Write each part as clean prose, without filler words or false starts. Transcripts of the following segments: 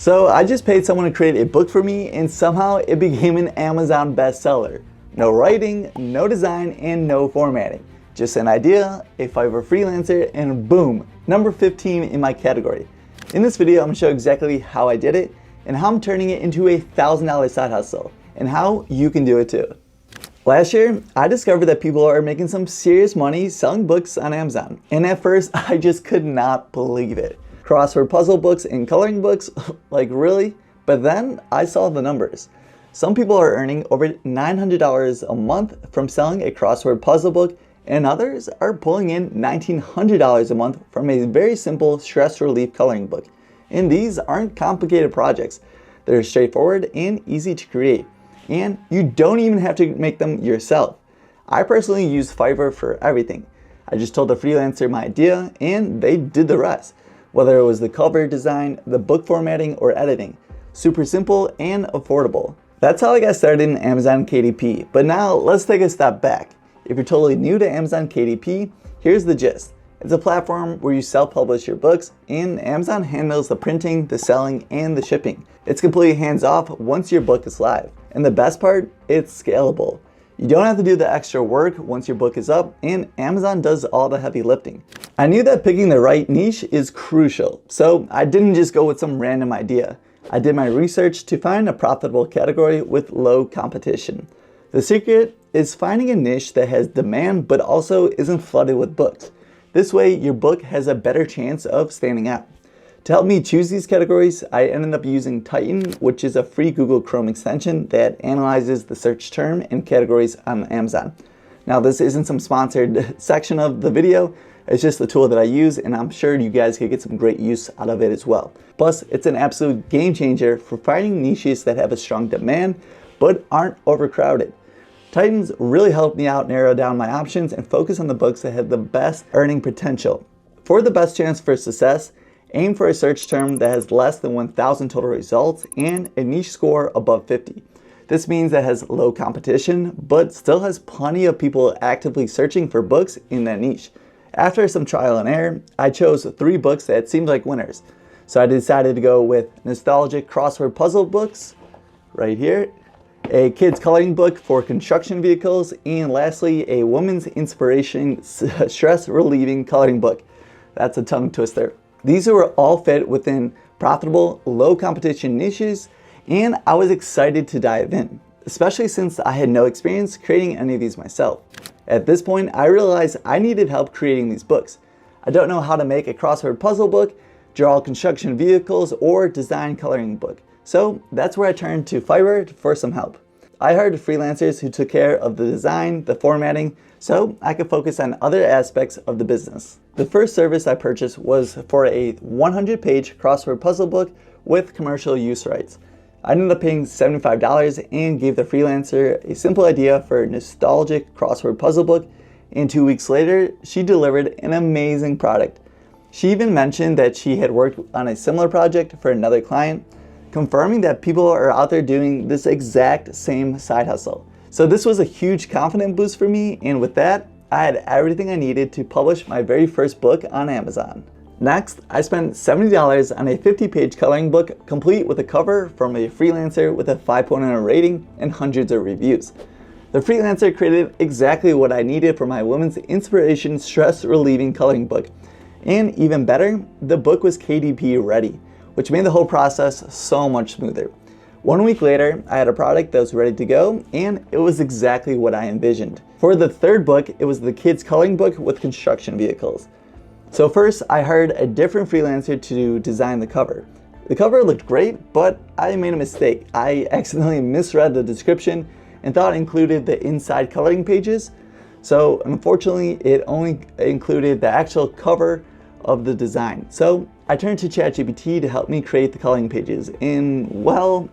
So I just paid someone to create a book for me, and somehow it became an Amazon bestseller. No writing, no design, and no formatting. Just an idea, a Fiverr freelancer, and boom, number 15 in my category. In this video, I'm gonna show exactly how I did it and how I'm turning it into a $1,000 side hustle and how you can do it too. Last year, I discovered that people are making some serious money selling books on Amazon. And at first, I just could not believe it. Crossword puzzle books and coloring books, like really? But then I saw the numbers. Some people are earning over $900 a month from selling a crossword puzzle book, and others are pulling in $1,900 a month from a very simple stress relief coloring book. And these aren't complicated projects. They're straightforward and easy to create. And you don't even have to make them yourself. I personally use Fiverr for everything. I just told the freelancer my idea and they did the rest. Whether it was the cover design, the book formatting, or editing. Super simple and affordable. That's how I got started in Amazon KDP. But now let's take a step back. If you're totally new to Amazon KDP, here's the gist. It's a platform where you self-publish your books and Amazon handles the printing, the selling, and the shipping. It's completely hands-off once your book is live. And the best part, it's scalable. You don't have to do the extra work once your book is up, and Amazon does all the heavy lifting. I knew that picking the right niche is crucial, so I didn't just go with some random idea. I did my research to find a profitable category with low competition. The secret is finding a niche that has demand but also isn't flooded with books. This way, your book has a better chance of standing out. To help me choose these categories, I ended up using Titan, which is a free Google Chrome extension that analyzes the search term and categories on Amazon. Now, this isn't some sponsored section of the video, it's just a tool that I use, and I'm sure you guys could get some great use out of it as well. Plus, it's an absolute game changer for finding niches that have a strong demand but aren't overcrowded. Titans really helped me out narrow down my options and focus on the books that have the best earning potential. For the best chance for success, aim for a search term that has less than 1,000 total results and a niche score above 50. This means that it has low competition, but still has plenty of people actively searching for books in that niche. After some trial and error, I chose 3 books that seemed like winners. So I decided to go with nostalgic crossword puzzle books, right here, a kid's coloring book for construction vehicles, and lastly, a woman's inspiration stress relieving coloring book. That's a tongue twister. These were all fit within profitable, low competition niches, and I was excited to dive in, especially since I had no experience creating any of these myself. At this point, I realized I needed help creating these books. I don't know how to make a crossword puzzle book, draw construction vehicles, or design coloring book. So that's where I turned to Fiverr for some help. I hired freelancers who took care of the design, the formatting, so I could focus on other aspects of the business. The first service I purchased was for a 100-page crossword puzzle book with commercial use rights. I ended up paying $75 and gave the freelancer a simple idea for a nostalgic crossword puzzle book, and 2 weeks later, she delivered an amazing product. She even mentioned that she had worked on a similar project for another client, confirming that people are out there doing this exact same side hustle. So this was a huge confidence boost for me, and with that, I had everything I needed to publish my very first book on Amazon. Next, I spent $70 on a 50-page coloring book complete with a cover from a freelancer with a 5.0 rating and hundreds of reviews. The freelancer created exactly what I needed for my women's inspiration stress relieving coloring book. And even better, the book was KDP ready, which made the whole process so much smoother. 1 week later, I had a product that was ready to go, and it was exactly what I envisioned. For the third book, it was the kids' coloring book with construction vehicles. So first, I hired a different freelancer to design the cover. The cover looked great, but I made a mistake. I accidentally misread the description and thought it included the inside coloring pages. So unfortunately, it only included the actual cover of the design. So I turned to ChatGPT to help me create the coloring pages. And well,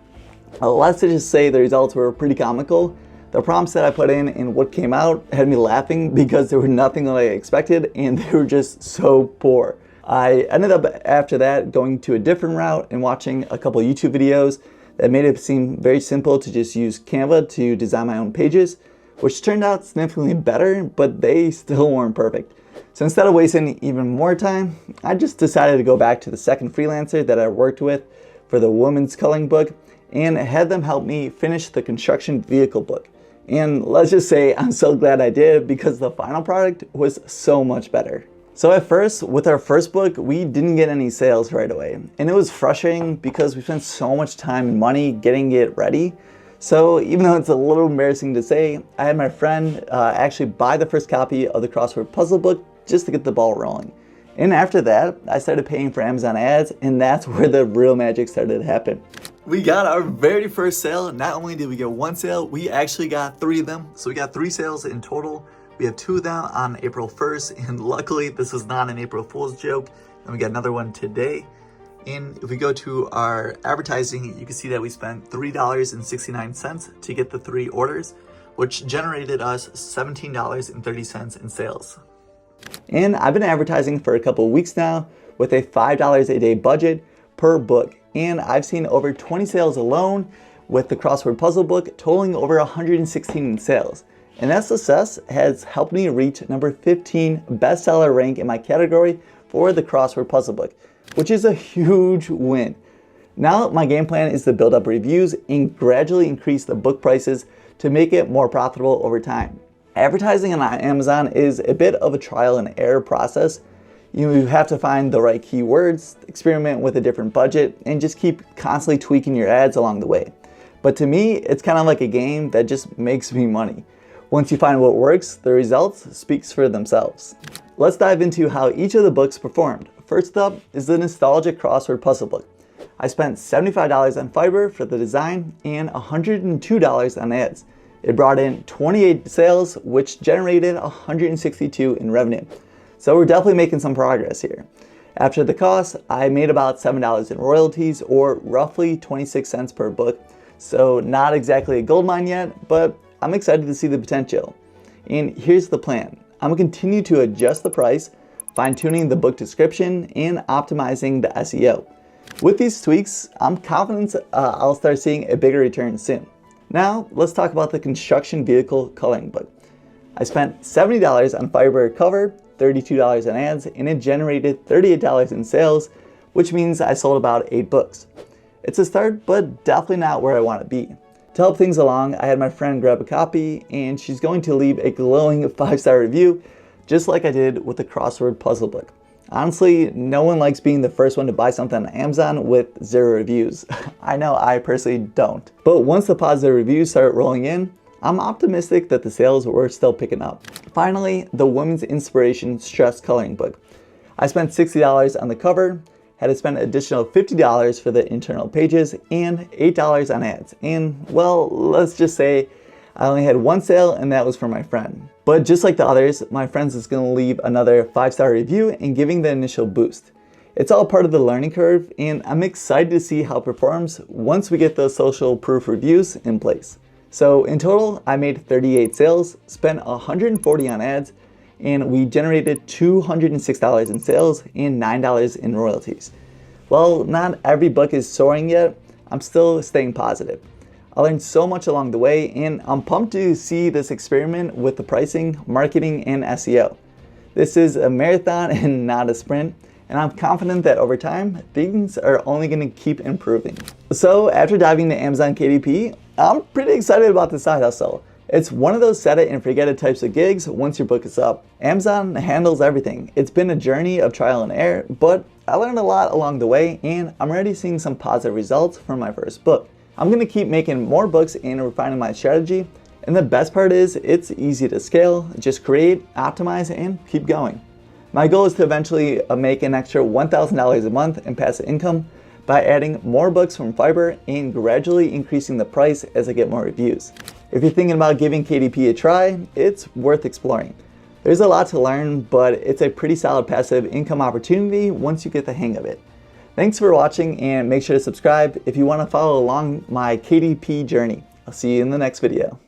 let's just say the results were pretty comical. The prompts that I put in and what came out had me laughing because they were nothing that I expected and they were just so poor. I ended up after that going to a different route and watching a couple YouTube videos that made it seem very simple to just use Canva to design my own pages, which turned out significantly better, but they still weren't perfect. So instead of wasting even more time, I just decided to go back to the second freelancer that I worked with for the women's coloring book and had them help me finish the construction vehicle book. And let's just say I'm so glad I did because the final product was so much better. So at first, with our first book, we didn't get any sales right away. And it was frustrating because we spent so much time and money getting it ready. So even though it's a little embarrassing to say, I had my friend actually buy the first copy of the crossword puzzle book just to get the ball rolling. And after that, I started paying for Amazon ads, and that's where the real magic started to happen. We got our very first sale. Not only did we get one sale, we actually got 3 of them. So we got 3 sales in total. We have 2 of them on April 1st, and luckily this was not an April Fool's joke. And we got another one today. And if we go to our advertising, you can see that we spent $3.69 to get the 3 orders, which generated us $17.30 in sales. And I've been advertising for a couple of weeks now with a $5 a day budget per book. And I've seen over 20 sales alone with the crossword puzzle book, totaling over 116 in sales. And that success has helped me reach number 15 bestseller rank in my category for the crossword puzzle book, which is a huge win. Now my game plan is to build up reviews and gradually increase the book prices to make it more profitable over time. Advertising on Amazon is a bit of a trial and error process. You have to find the right keywords, experiment with a different budget, and just keep constantly tweaking your ads along the way. But to me, it's kind of like a game that just makes me money. Once you find what works, the results speaks for themselves. Let's dive into how each of the books performed. First up is the nostalgic crossword puzzle book. I spent $75 on Fiverr for the design and $102 on ads. It brought in 28 sales, which generated $162 in revenue. So we're definitely making some progress here. After the cost, I made about $7 in royalties, or roughly 26 cents per book. So not exactly a gold mine yet, but I'm excited to see the potential. And here's the plan. I'm gonna continue to adjust the price, fine-tuning the book description, and optimizing the SEO. With these tweaks, I'm confident I'll start seeing a bigger return soon. Now, let's talk about the construction vehicle coloring book. I spent $70 on Fiverr cover, $32 on ads, and it generated $38 in sales, which means I sold about 8 books. It's a start, but definitely not where I want to be. To help things along, I had my friend grab a copy, and she's going to leave a glowing 5-star review, just like I did with the crossword puzzle book. Honestly, no one likes being the first one to buy something on Amazon with 0 reviews. I know I personally don't. But once the positive reviews start rolling in, I'm optimistic that the sales were still picking up. Finally, the Women's Inspiration Stress Coloring Book. I spent $60 on the cover, had to spend an additional $50 for the internal pages, and $8 on ads. And well, let's just say I only had 1 sale, and that was for my friend. But just like the others, my friends is going to leave another 5-star review and giving the initial boost. It's all part of the learning curve, and I'm excited to see how it performs once we get those social proof reviews in place. So in total, I made 38 sales, spent $140 on ads, and we generated $206 in sales and $9 in royalties. While not every book is soaring yet, I'm still staying positive. I learned so much along the way, and I'm pumped to see this experiment with the pricing, marketing, and SEO. This is a marathon and not a sprint, and I'm confident that over time, things are only going to keep improving. So after diving into Amazon KDP, I'm pretty excited about the side hustle. It's one of those set it and forget it types of gigs once your book is up. Amazon handles everything. It's been a journey of trial and error, but I learned a lot along the way, and I'm already seeing some positive results from my first book. I'm going to keep making more books and refining my strategy, and the best part is it's easy to scale. Just create, optimize, and keep going. My goal is to eventually make an extra $1,000 a month in passive income by adding more books from Fiverr and gradually increasing the price as I get more reviews. If you're thinking about giving KDP a try, it's worth exploring. There's a lot to learn, but it's a pretty solid passive income opportunity once you get the hang of it. Thanks for watching, and make sure to subscribe if you want to follow along my KDP journey. I'll see you in the next video.